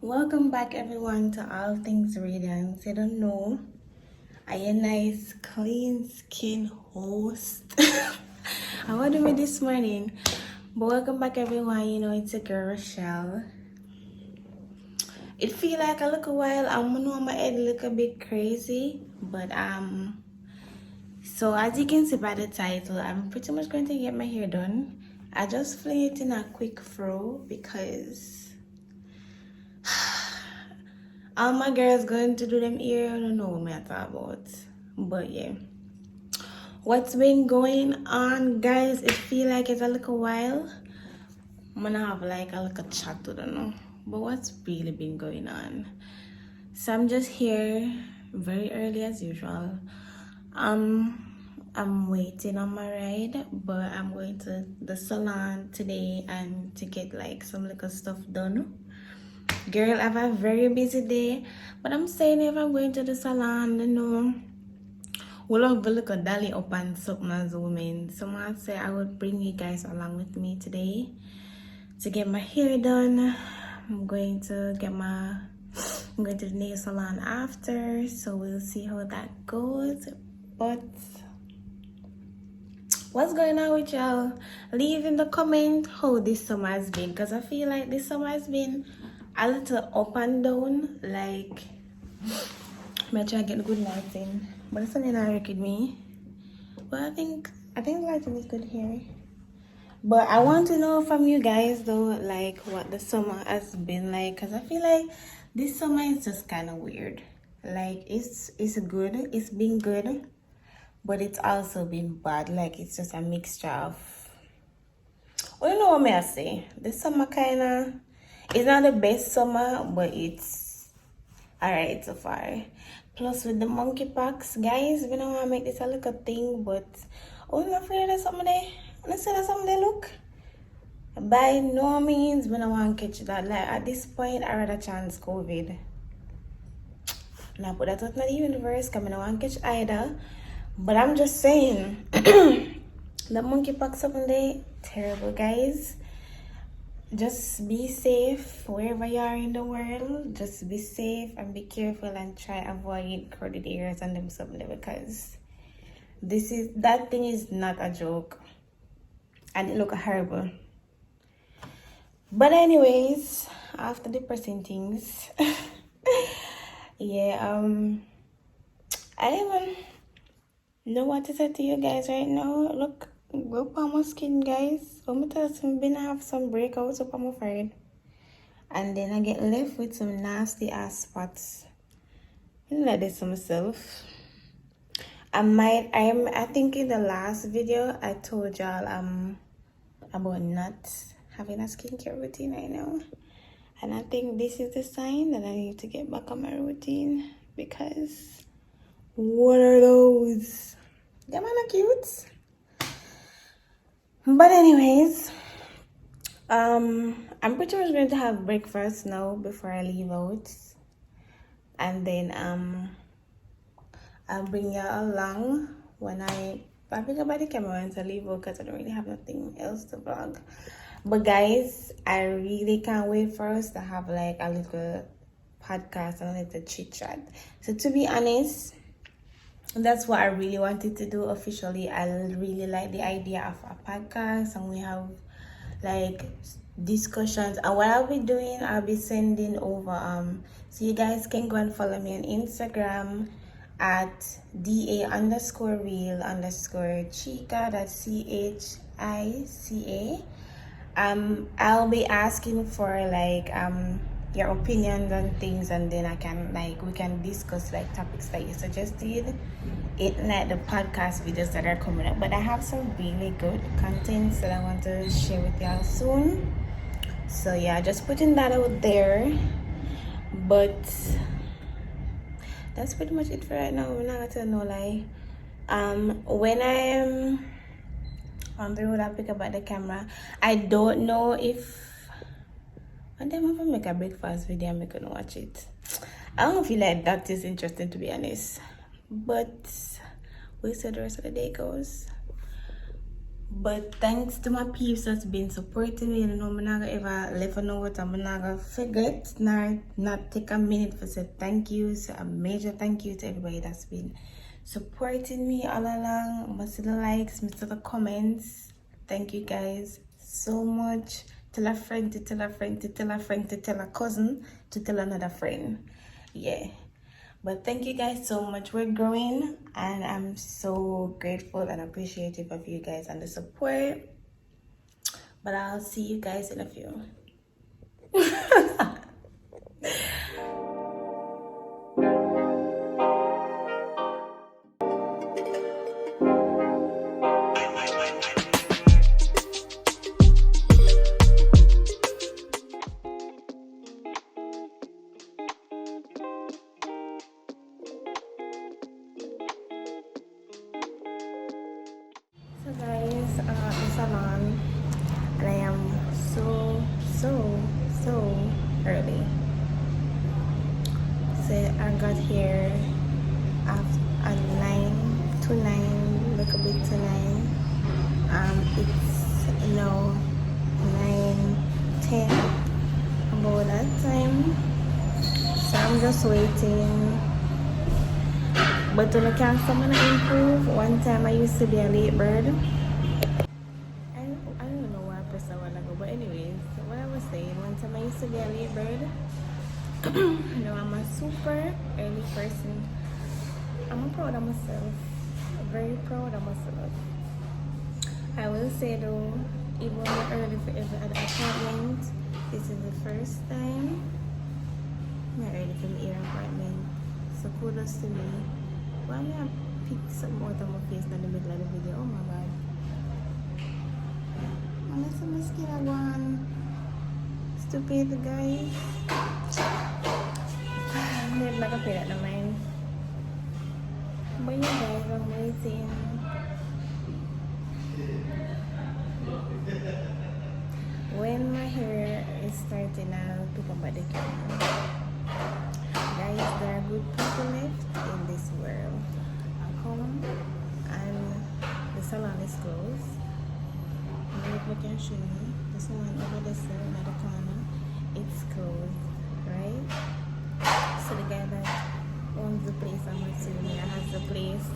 Welcome back everyone to All Things Radiance. I don't know. I a nice clean skin host. I want to do it this morning. But welcome back everyone. It's a girl Rochelle. It feel like a little while. I'm gonna know my head look a bit crazy. But so as you can see by the title, I'm pretty much going to get my hair done. I just fling it in a quick fro because all my girls going to do them here. I don't know what I'm talking about. But yeah. What's been going on, guys? It feel like it's a little while. I'm gonna have like a little chat to them know. But what's really been going on? So I'm just here very early as usual. I'm waiting on my ride, but I'm going to the salon today and to get like some little stuff done. Girl, I have a very busy day, but I'm saying if I'm going to the salon, we'll have a look at Dolly up and something as women. Someone said I would bring you guys along with me today to get my hair done. I'm going to the nail salon after, so we'll see how that goes. But what's going on with y'all? Leave in the comment how this summer has been, because I feel like this summer has been a little up and down. Like, I'm trying to get good lighting, but it's something that with me. But I think the lighting is good here. But I want to know from you guys though, like what the summer has been like, because I feel like this summer is just kind of weird. Like it's good, it's been good, but it's also been bad. Like it's just a mixture of, well, you know what may I say? This summer it's not the best summer, but it's alright so far. Plus with the monkeypox, guys, we don't want to make this a little thing, but I'm afraid there's something there. And I said there's something there, look. By no means, we don't want to catch that. Like at this point, I rather chance COVID. Now put that out in the universe, because I don't want to catch either. But I'm just saying, the monkeypox something there, terrible, guys. Just be safe wherever you are in the world. Just be safe and be careful and try avoid crowded areas and them something, because that thing is not a joke and it look horrible. But anyways, after depressing things, yeah, I don't even know what to say to you guys right now. Look on my skin, guys. I'm been have some breakouts up on my forehead, and then I get left with some nasty ass spots. I like this to myself. I think in the last video I told y'all about not having a skincare routine right now, and I think this is the sign that I need to get back on my routine, because what are those? Them are not cute. But anyways, I'm pretty much going to have breakfast now before I leave out, and then I'll bring you along when I pick up by the camera and I leave out, because I don't really have nothing else to vlog. But guys, I really can't wait for us to have like a little podcast and a little chit chat. So to be honest, that's what I really wanted to do officially. I really like the idea of a podcast, and we have like discussions. And what I'll be doing, I'll be sending over so you guys can go and follow me on Instagram at da_real_chica, that's CHICA. I'll be asking for like your opinions on things, and then we can discuss like topics that you suggested in like the podcast videos that are coming up. But I have some really good contents that I want to share with y'all soon, so yeah, just putting that out there. But that's pretty much it for right now. I'm not gonna tell no lie. When I am on the road, I pick up at the camera. I don't know if and then if I make a breakfast video, I'm gonna watch it. I don't feel like that is interesting, to be honest, but we'll see how the rest of the day goes. But thanks to my peeps that's been supporting me, you know, I'm not gonna ever left a note, I'm not gonna forget, not take a minute for say thank you. So a major thank you to everybody that's been supporting me all along. Most of the likes, most of the comments. Thank you guys so much. Tell a friend to tell a friend to tell a friend to tell a cousin to tell another friend. Yeah. But thank you guys so much. We're growing and I'm so grateful and appreciative of you guys and the support. But I'll see you guys in a few. So guys, the salon, and I am so early. So I got here at 9 to 9, look a bit to 9. It's now 9:10, about that time. So I'm just waiting. But when I can't someone improve, one time I used to be a late bird. I don't know why I pressed that one ago, but anyways, what I was saying, one time I used to be a late bird. Now I'm a super early person. I'm proud of myself, very proud of myself. I will say though, even when I'm early for every other appointment, this is the first time I'm early for my ear appointment. So kudos to me. Why may I pick something out of my face in the middle of the video? Oh my god. Unless I'm skin one stupid guys. I'm not gonna pay that no mind. But yeah guys, I'm waiting. When my hair is starting, I'll pick up at the camera. Guys, there are good people left in this world. I'll come and the salon is closed. I hope I can show you. The salon over there in the corner, it's closed, right? So the guy that owns the place, I'm assuming, has the place.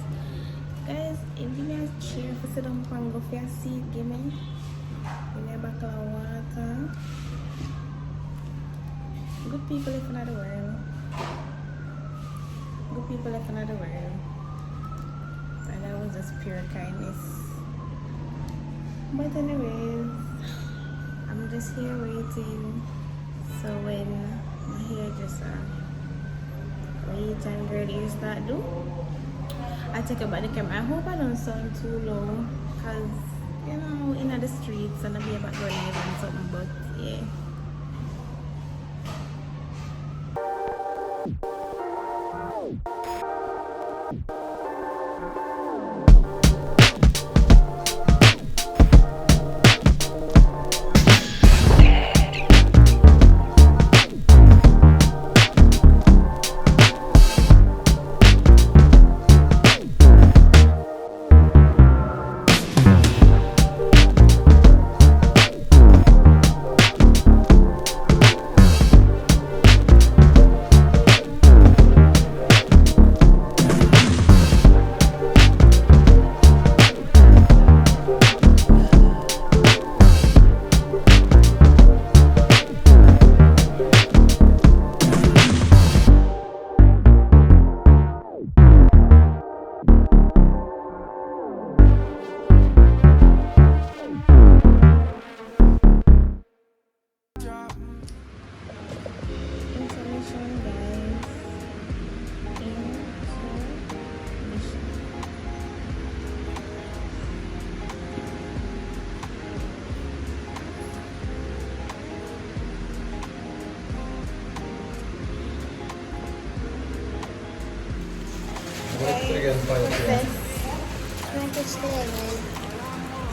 Guys, give me a chair for sit down and go for a seat, give me a bottle of water. Good people live in the world. Good people left another world, and that was just pure kindness. But anyways, I'm just here waiting. So when my hair just wait and girly start do, I take about the camera. I hope I don't sound too low, cause you know in the streets and I be about to live and something. But yeah.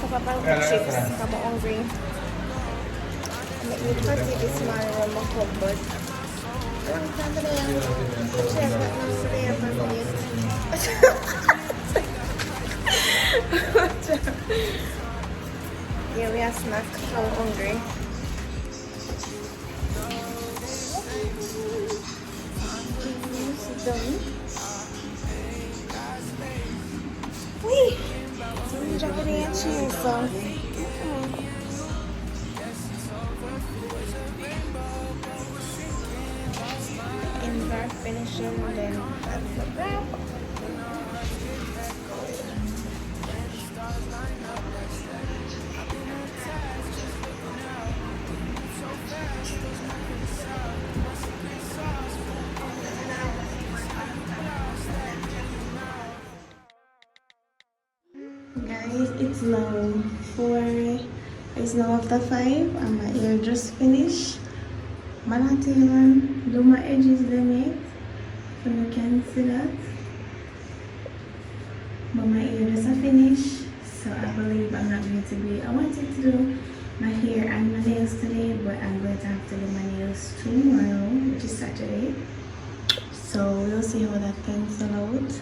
So Papa chips, I'm hungry. Let me try to this man on my cupboard. Long time today, check that now today Yeah, we are snack. I'm hungry. Sit down. Wait. I'm dropping a cheese. So. In our finishing, then that's the wrap. Guys, it's now 4. It's now after 5 and my hair just finished. Man, I tell you, do my edges them yet. So you can see that. But my hair just finished. So I believe I'm not going to be. I wanted to do my hair and my nails today, but I'm going to have to do my nails tomorrow, which is Saturday. So we'll see how that pencil out.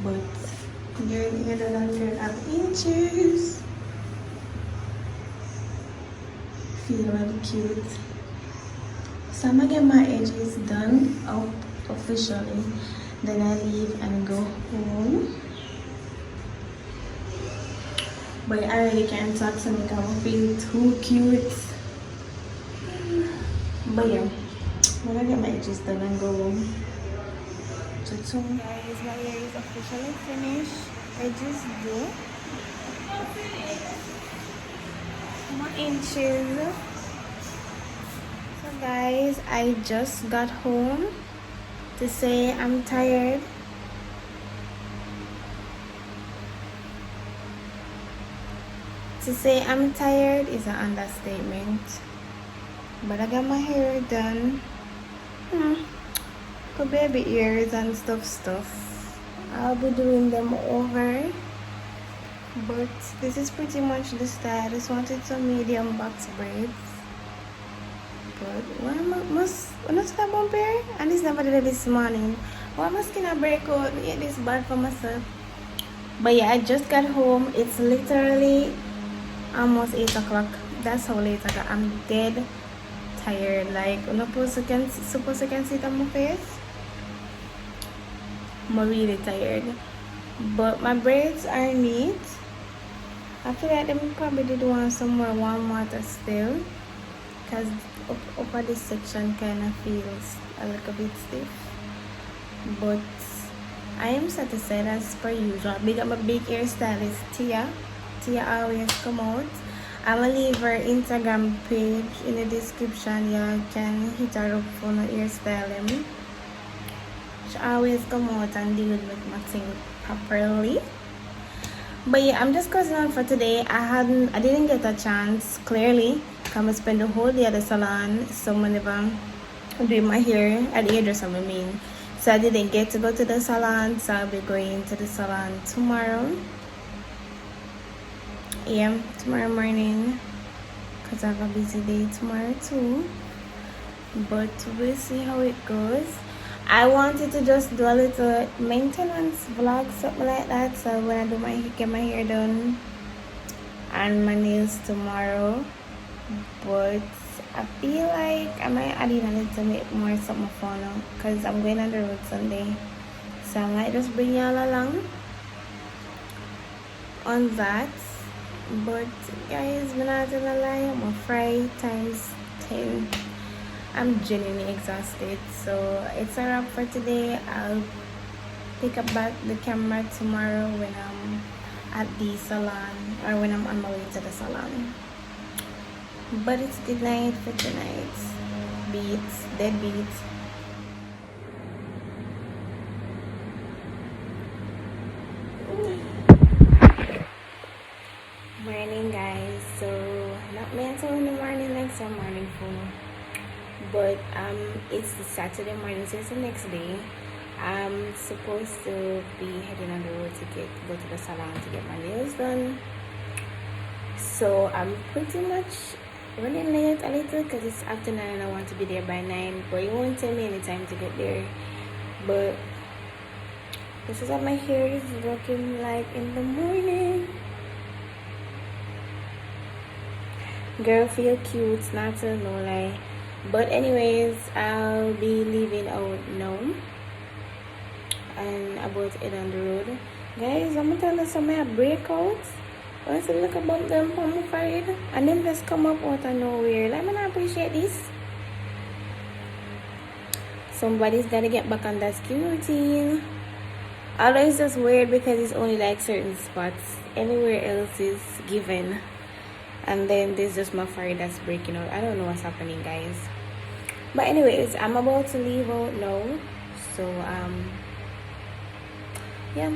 But you're the girl of inches. Feel really cute. So I'm gonna get my edges done out officially. Then I leave and go home. But I really can't talk so make I won't feel too cute. But yeah, I'm gonna get my edges done and go home. So guys, my hair is officially finished. Edges do. More inches. So guys, I just got home to say I'm tired. To say I'm tired is an understatement. But I got my hair done. Got baby ears and stuff. I'll be doing them over. But this is pretty much the style. I just wanted some medium box braids. But why must not have one pair? And it's never did this morning. Why must I break out? Get this bad for myself. But yeah, I just got home. It's literally almost 8 o'clock. That's how late I got. I'm dead tired. Like, I'm not supposed to can see it on my face. I'm really tired. But my braids are neat. I feel like them probably did want some more warm water still. Because up at this section kind of feels a little bit stiff. But I am satisfied as per usual. Big up my big hairstylist, Tia. Tia always come out. I'm gonna leave her Instagram page in the description. You can hit her up for no hairstyling. She always come out and deal with my thing properly. But yeah, I'm just closing on for today. I didn't get a chance clearly. Come and spend the whole day at the salon. So whenever I'm doing my hair at the hairdresser, I mean. So I didn't get to go to the salon. So I'll be going to the salon tomorrow. Yeah, tomorrow morning. Because I have a busy day tomorrow too. But we'll see how it goes. I wanted to just do a little maintenance vlog, something like that. So when I do get my hair done and my nails tomorrow. But I feel like I might add in a little bit more something fun because I'm going on the road Sunday. So I might just bring y'all along on that. But guys, I'm not gonna lie, I'm a fry times 10. I'm genuinely exhausted. So it's a wrap for today. I'll pick up back the camera tomorrow when I'm at the salon or when I'm on my way to the salon. But it's good night for tonight. Beats, dead beats. Morning guys. So not mental in the morning like some morning phone. But it's the Saturday morning, so it's the next day. I'm supposed to be heading on the road to go to the salon to get my nails done. So I'm pretty much running late a little because it's after 9 and I want to be there by 9. But it won't tell me any time to get there. But this is what my hair is looking like in the morning. Girl feel cute, not to no lie. But anyways, I'll be leaving out now and about to head on the road. Guys, I'm gonna tell you some of my breakouts. Once I look about them on my forehead and then just come up out of nowhere. Like, I not appreciate this. Somebody's gotta get back on that skin routine. Although it's just weird because it's only like certain spots. Anywhere else is given. And then there's just my forehead that's breaking out. I don't know what's happening, guys. But anyways, I'm about to leave out now. So yeah.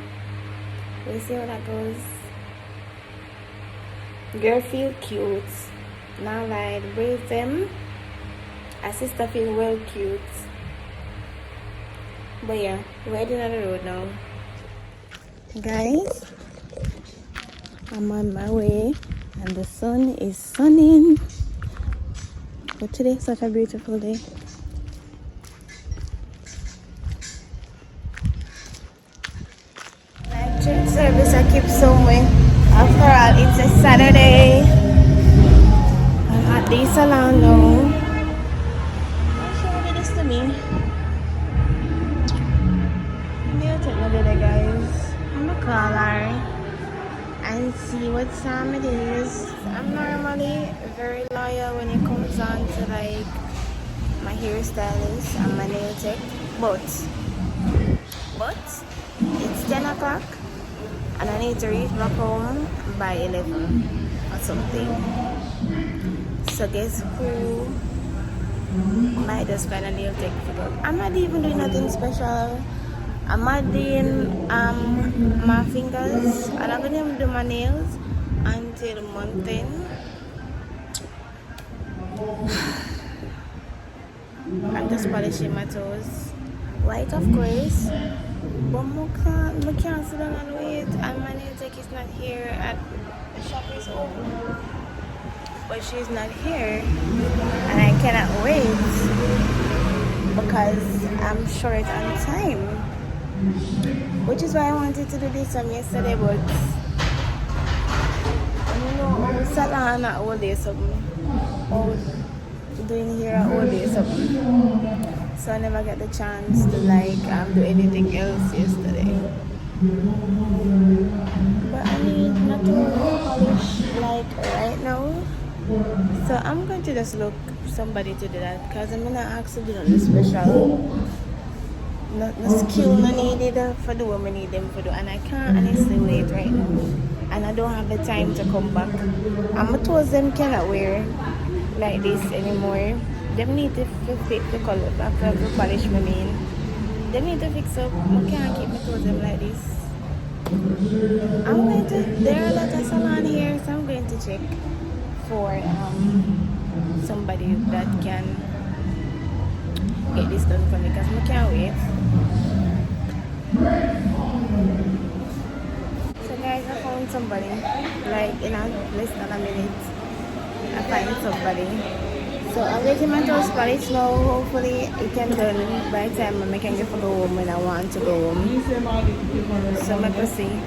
We'll see how that goes. Girl feel cute. Now like braids them. Our sister feel well cute. But yeah, we're heading on the road now. Guys, I'm on my way and the sun is sunning. But today's such a beautiful day. Like church service I keep somewhere. After all, it's a Saturday. I'm at the salon now. Why should you do this to me? Maybe take my little guys. I'm gonna call her and see what time it is. I'm normally very loyal when it comes on to like my hairstylist and my nail tech, but it's 10 o'clock and I need to reach back home by 11 or something. So guess who might just find a nail tech to go. I'm not even doing nothing special. I'm not doing my fingers. I'm not gonna do my nails until month end. I'm just polishing my toes. White of course. But I can't sit down and wait, and my nail tech is not here at the shop is open. But she's not here and I cannot wait because I'm short on time. Which is why I wanted to do this one yesterday, but you know, I was salon all day something. Or doing here all day something. So I never get the chance to like do anything else yesterday. But I need not to polish like right now. So I'm going to just look somebody to do that because I'm gonna ask to do nothing special. No skill no needed for the women need them for do, and I can't honestly wait right now. And I don't have the time to come back. And my toes them cannot wear like this anymore. Them need to fix the color back the polish my nail. They need to fix up. I can't keep my toes them like this. I'm going to there are a lot of salon here, so I'm going to check for somebody that can get this done for me because I can't wait. So guys, I found somebody like in less than a minute. I find somebody. So I'm getting my toes polished now. Hopefully it can done by the time I can get to go home when I want to go home. So I'm going to see.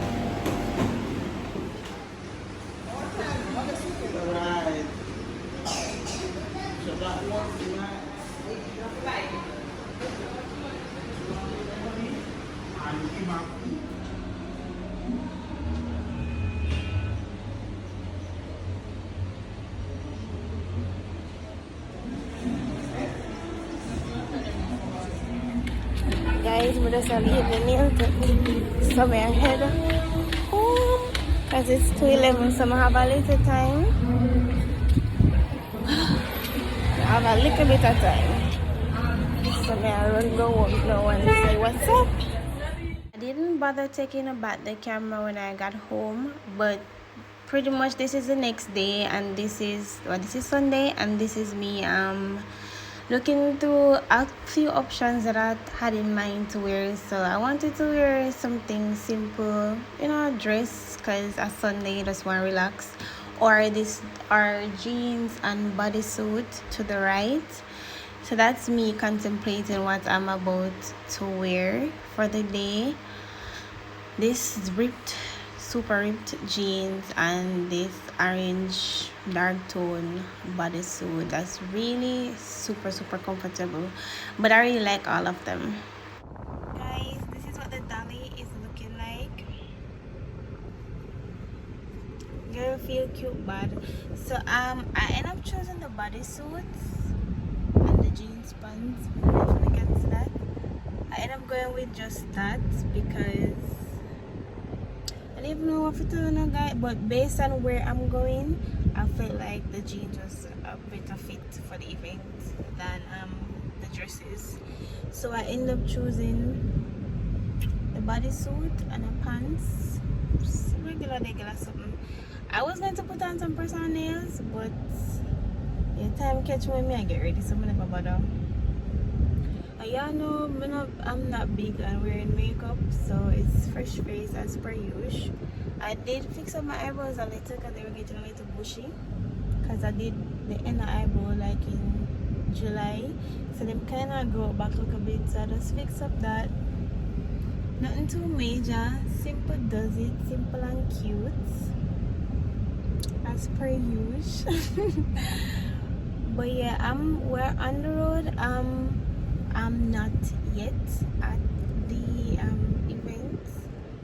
Guys, we just leave the nail tech. So I head home because it's 2:11, so I have a little time. I have a little bit of time. So I run go home now and say what's up. I didn't bother taking about the camera when I got home, but pretty much this is the next day and this is Sunday and this is me looking through a few options that I had in mind to wear. So I wanted to wear something simple, you know, dress because a Sunday you just want to relax, or this are jeans and bodysuit to the right. So that's me contemplating what I'm about to wear for the day. This ripped super ripped jeans and this orange dark tone bodysuit that's really super comfortable, but I really like all of them. Guys, this is what the dolly is looking like. Girl feel cute bad. So I end up choosing the bodysuits and the jeans pants. I don't know if you can see that. I end up going with just that because I don't even know what to do now, guys, but based on where I'm going, I felt like the jeans was a better fit for the event than the dresses. So I end up choosing the bodysuit and the pants, just regular something. I was going to put on some personal nails, but yeah, time catch me, I get ready, so I'm never bother. Y'all know I'm not big on wearing makeup, so it's fresh face as per usual. I did fix up my eyebrows a little because they were getting a little bushy, because I did the inner eyebrow like in July, so them kind of grow back a little bit, so I just fix up that. Nothing too major, simple does it, simple and cute as per usual. But yeah, we're on the road. I'm not yet at the event.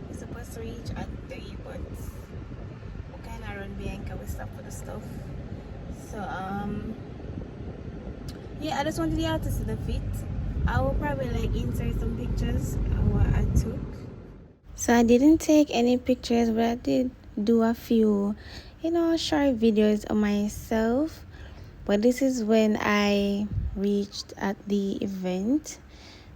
We're supposed to reach at 3, but we kind of run behind because we stop for the stuff. So yeah, I just wanted y'all to see the fit. I will probably like insert some pictures of what I took. So I didn't take any pictures, but I did do a few, short videos of myself. But this is when I reached at the event,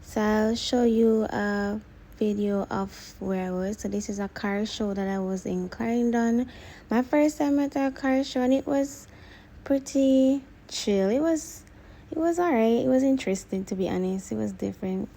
so I'll show you a video of where I was. So this is a car show that I was in Clarendon, my first time at a car show, and it was pretty chill. It was all right. It was interesting, to be honest. It was different.